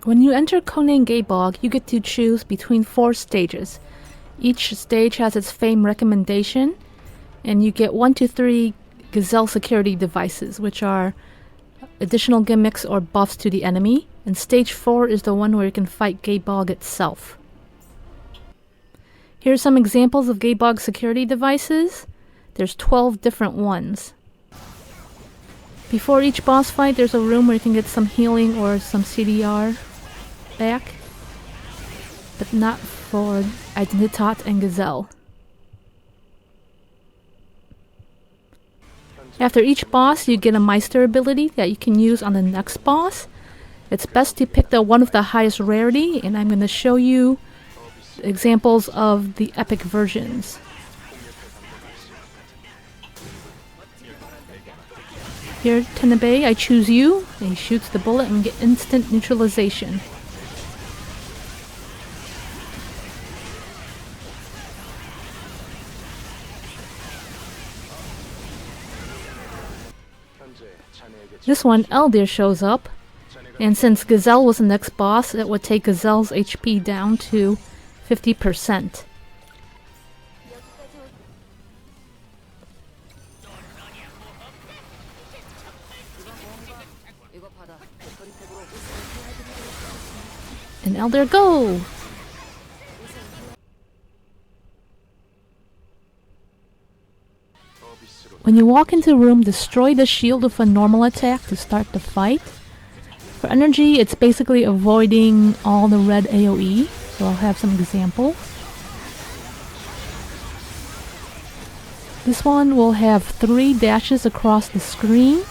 When you enter Conan Gaebolg, you get to choose between 4 stages. Each stage has its fame recommendation, and you get 1 to 3 Gizel security devices, which are additional gimmicks or buffs to the enemy, and stage 4 is the one where you can fight Gaebolg itself. Here are some examples of Gaebolg security devices. There's 12 different ones. Before each boss fight, there's a room where you can get some healing or some CDR back, but not for Identitat and Gizel. After each boss, you get a Meister ability that you can use on the next boss. It's best to pick the one of the highest rarity, and I'm going to show you examples of the epic versions. Here, Tenebae, I choose you, and he shoots the bullet and get instant neutralization. This one, Eldir, shows up, and since Gizel was the next boss, it would take Gizel's HP down to 50%. And Eldir, go! When you walk into a room, destroy the shield with a normal attack to start the fight. For energy, it's basically avoiding all the red AoE, so I'll have some examples. This one will have 3 dashes across the screen,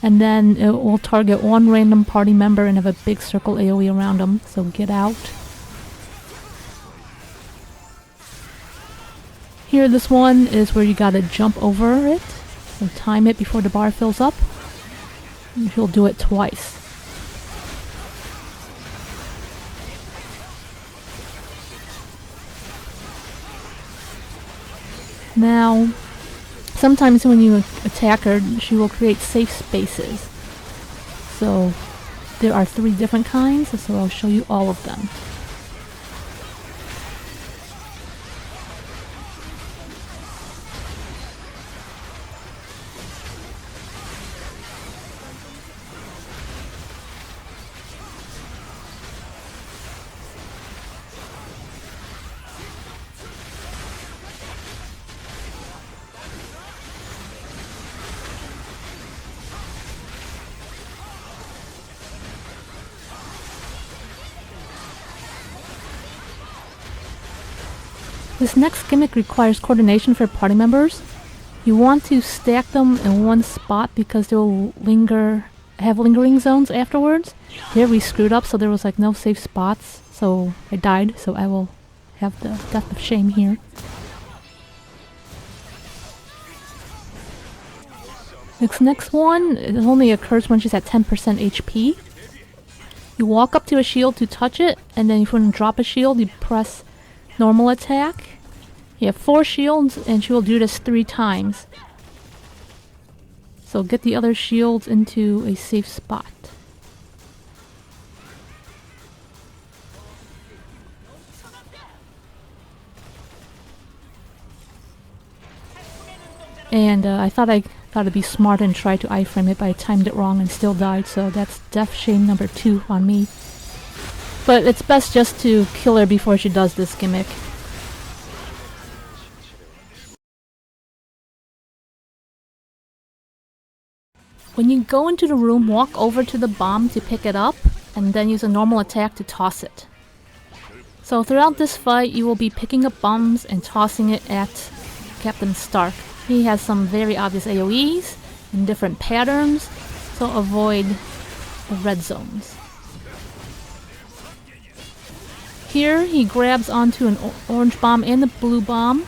and then it will target one random party member and have a big circle AoE around them, so get out. Here, this one is where you gotta jump over it, so time it before the bar fills up. And you'll do it twice. Now, sometimes when you attack her, she will create safe spaces. So, there are 3 different kinds, so I'll show you all of them. This next gimmick requires coordination for party members. You want to stack them in one spot because they'll have lingering zones afterwards. Here we screwed up, so there was like no safe spots, so I died, so I will have the death of shame here. This next one, it only occurs when she's at 10% HP. You walk up to a shield to touch it, and then if you want to drop a shield, you press normal attack. You have 4 shields, and she will do this 3 times. So get the other shields into a safe spot. And I thought it'd be smart and try to iframe it, but I timed it wrong and still died, so that's death shame number 2 on me. But it's best just to kill her before she does this gimmick. When you go into the room, walk over to the bomb to pick it up, and then use a normal attack to toss it. So throughout this fight, you will be picking up bombs and tossing it at Captain Stark. He has some very obvious AoEs in different patterns, so avoid the red zones. Here, he grabs onto an orange bomb and the blue bomb.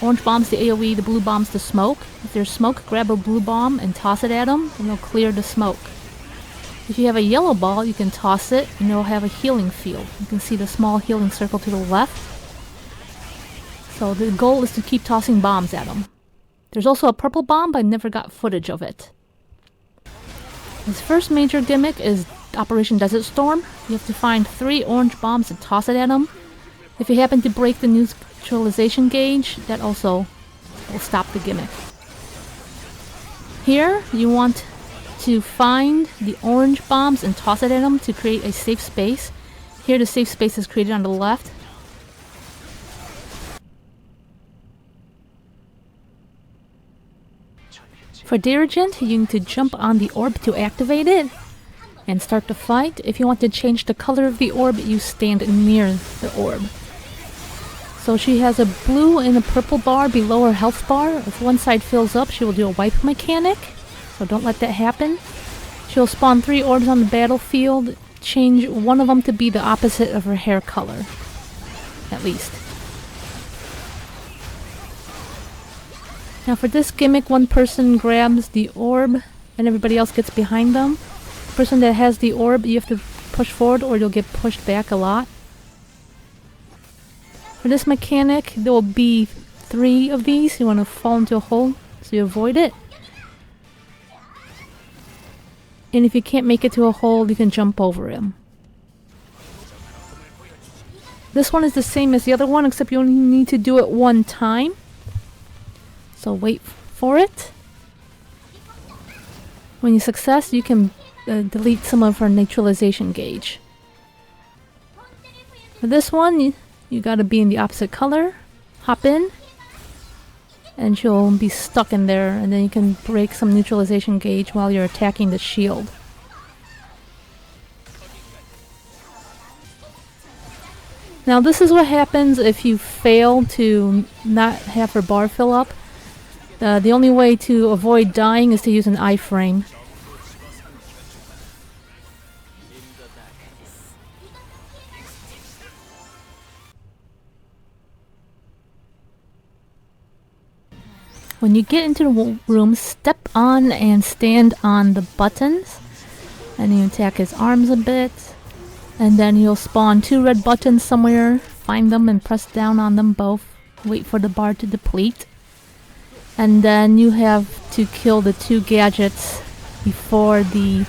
Orange bomb's the AoE, the blue bomb's the smoke. If there's smoke, grab a blue bomb and toss it at him, and it'll clear the smoke. If you have a yellow ball, you can toss it, and it'll have a healing field. You can see the small healing circle to the left. So the goal is to keep tossing bombs at him. There's also a purple bomb, but I never got footage of it. His first major gimmick is Operation Desert Storm. You have to find 3 orange bombs and toss it at them. If you happen to break the neutralization gauge, that also will stop the gimmick. Here, you want to find the orange bombs and toss it at them to create a safe space. Here, the safe space is created on the left. For Dirigent, you need to jump on the orb to activate it and start the fight. If you want to change the color of the orb, you stand near the orb. So she has a blue and a purple bar below her health bar. If one side fills up, she will do a wipe mechanic. So don't let that happen. She'll spawn 3 orbs on the battlefield. Change one of them to be the opposite of her hair color. At least. Now for this gimmick, one person grabs the orb and everybody else gets behind them. The person that has the orb, you have to push forward or you'll get pushed back a lot. For this mechanic, there will be 3 of these. You want to fall into a hole so you avoid it. And if you can't make it to a hole, you can jump over him. This one is the same as the other one, except you only need to do it 1 time. So wait for it. When you success, you can delete some of her neutralization gauge. For this one, you gotta be in the opposite color. Hop in. And she'll be stuck in there, and then you can break some neutralization gauge while you're attacking the shield. Now this is what happens if you fail to not have her bar fill up. The only way to avoid dying is to use an iframe. When you get into the room, step on and stand on the buttons. And you attack his arms a bit. And then you'll spawn 2 red buttons somewhere. Find them and press down on them both. Wait for the bar to deplete. And then you have to kill the 2 gadgets before the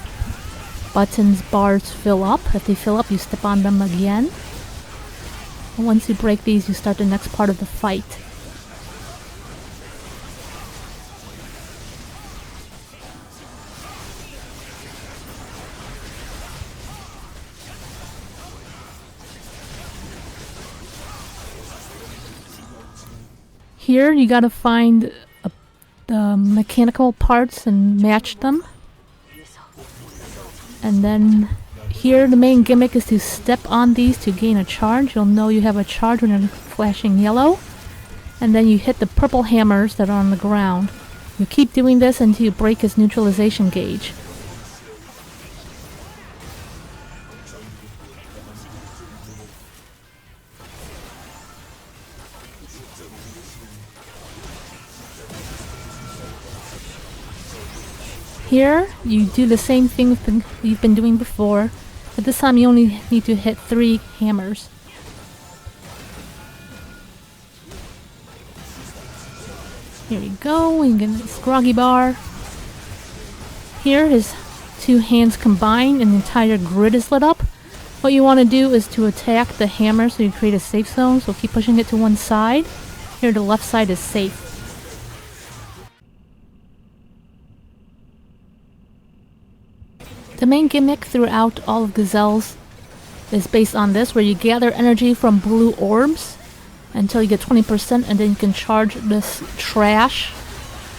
buttons bars fill up. If they fill up, you step on them again. And once you break these, you start the next part of the fight. Here you gotta find the mechanical parts and match them. And then here the main gimmick is to step on these to gain a charge. You'll know you have a charge when they're flashing yellow. And then you hit the purple hammers that are on the ground. You keep doing this until you break his neutralization gauge. Here, you do the same thing you've been doing before, but this time you only need to hit 3 hammers. Here we go, we get this groggy bar. Here, his 2 hands combine and the entire grid is lit up. What you want to do is to attack the hammer so you create a safe zone, so keep pushing it to one side. Here, the left side is safe. The main gimmick throughout all of Gizel's is based on this, where you gather energy from blue orbs until you get 20%, and then you can charge this trash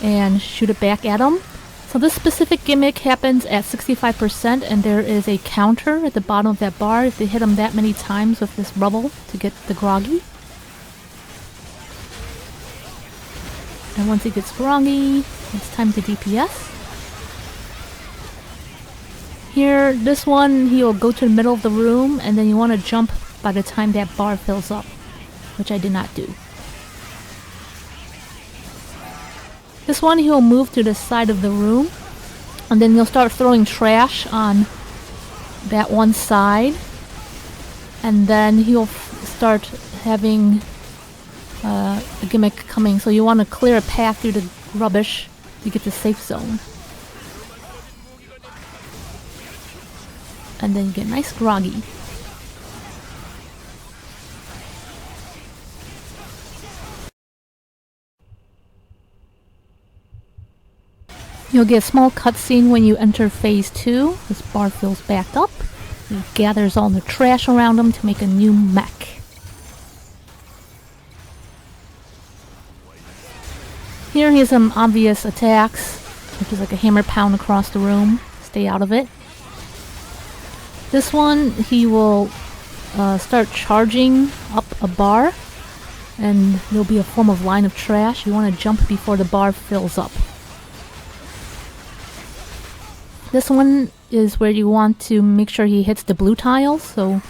and shoot it back at them. So this specific gimmick happens at 65%, and there is a counter at the bottom of that bar if they hit them that many times with this rubble to get the groggy. And once it gets groggy, it's time to DPS. Here, this one, he'll go to the middle of the room, and then you want to jump by the time that bar fills up, which I did not do. This one, he'll move to the side of the room, and then he'll start throwing trash on that one side, and then he'll start having the gimmick coming, so you want to clear a path through the rubbish to get the safe zone. and then you get nice groggy. You'll get a small cutscene when you enter phase 2. This bar fills back up. He gathers all the trash around him to make a new mech. Here he has some obvious attacks, which is like a hammer pound across the room. Stay out of it. This one, he will start charging up a bar, and there'll be a form of line of trash. You want to jump before the bar fills up. This one is where you want to make sure he hits the blue tiles, so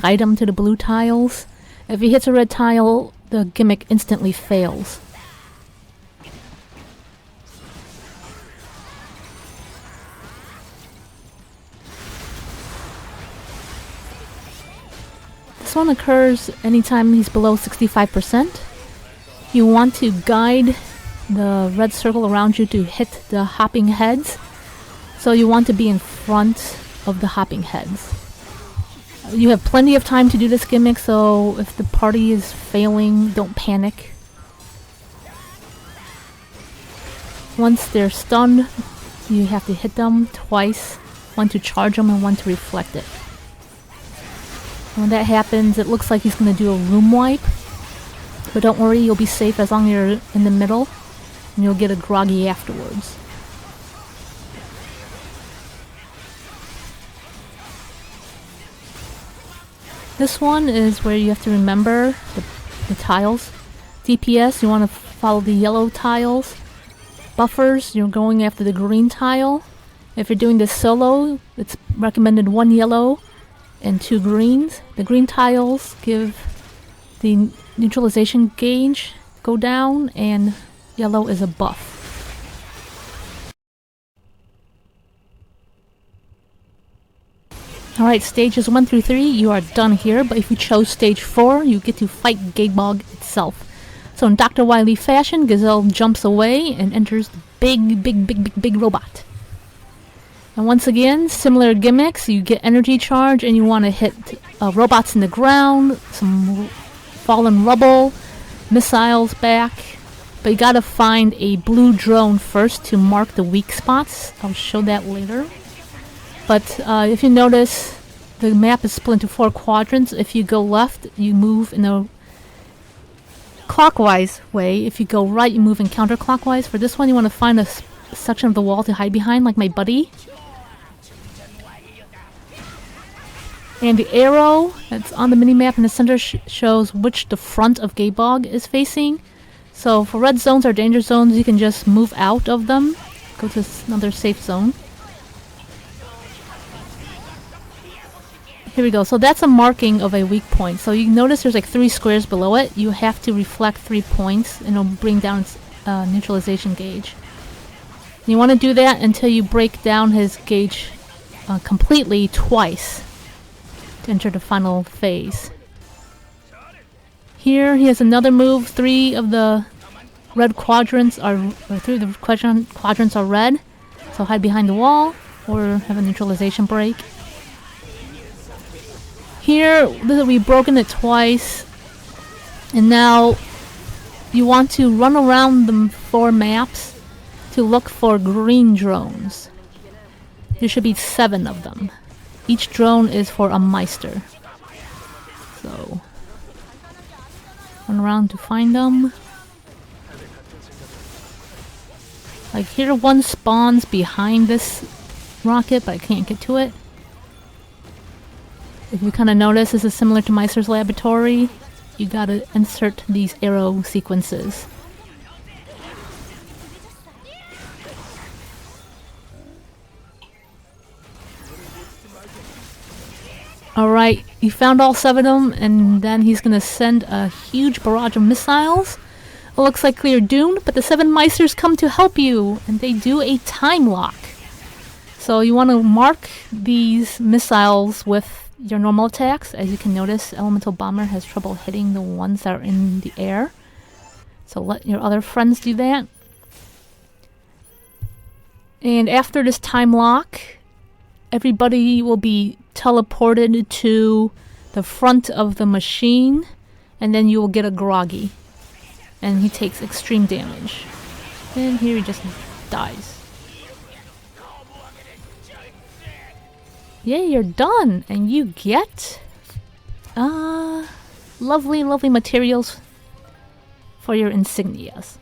guide him to the blue tiles. If he hits a red tile, the gimmick instantly fails. This one occurs anytime he's below 65%. You want to guide the red circle around you to hit the hopping heads. So you want to be in front of the hopping heads. You have plenty of time to do this gimmick, so if the party is failing, don't panic. Once they're stunned, you have to hit them twice. One to charge them and one to reflect it. When that happens, it looks like he's going to do a room wipe. But don't worry, you'll be safe as long as you're in the middle, and you'll get a groggy afterwards. This one is where you have to remember the tiles. DPS, you want to follow the yellow tiles. Buffers, you're going after the green tile. If you're doing this solo, it's recommended 1 yellow and 2 greens. The green tiles give the neutralization gauge go down, and yellow is a buff. Alright, stages 1 through 3, you are done here, but if you chose stage 4, you get to fight Gaebolg itself. So in Dr. Wily fashion, Gizel jumps away and enters the big robot. And once again, similar gimmicks, you get energy charge and you want to hit robots in the ground, some fallen rubble, missiles back. But you gotta find a blue drone first to mark the weak spots. I'll show that later. But if you notice, the map is split into 4 quadrants. If you go left, you move in a clockwise way. If you go right, you move in counterclockwise. For this one, you want to find a section of the wall to hide behind, like my buddy. And the arrow that's on the minimap in the center shows which the front of Gaebolg is facing. So for red zones or danger zones, you can just move out of them. Go to another safe zone. Here we go. So that's a marking of a weak point. So you notice there's like 3 squares below it. You have to reflect 3 points and it'll bring down its neutralization gauge. You want to do that until you break down his gauge completely twice to enter the final phase. Here he has another move. 3 of the red quadrants are, or 3 of the quadrants are red. So hide behind the wall or have a neutralization break. Here, we've broken it twice, and now you want to run around the 4 maps to look for green drones. There should be 7 of them. Each drone is for a Meister. So, run around to find them. Like here, one spawns behind this rocket, but I can't get to it. If you kind of notice, this is similar to Meisters laboratory. You gotta insert these arrow sequences. Alright, you found all 7 of them, and then he's gonna send a huge barrage of missiles. It looks like you're doomed, but the 7 Meisters come to help you, and they do a time lock. So you want to mark these missiles with your normal attacks. As you can notice, Elemental Bomber has trouble hitting the ones that are in the air. So let your other friends do that. And after this time lock, everybody will be teleported to the front of the machine, and then you will get a groggy. And he takes extreme damage. And here he just dies. Yeah, you're done, and you get lovely, lovely materials for your insignias.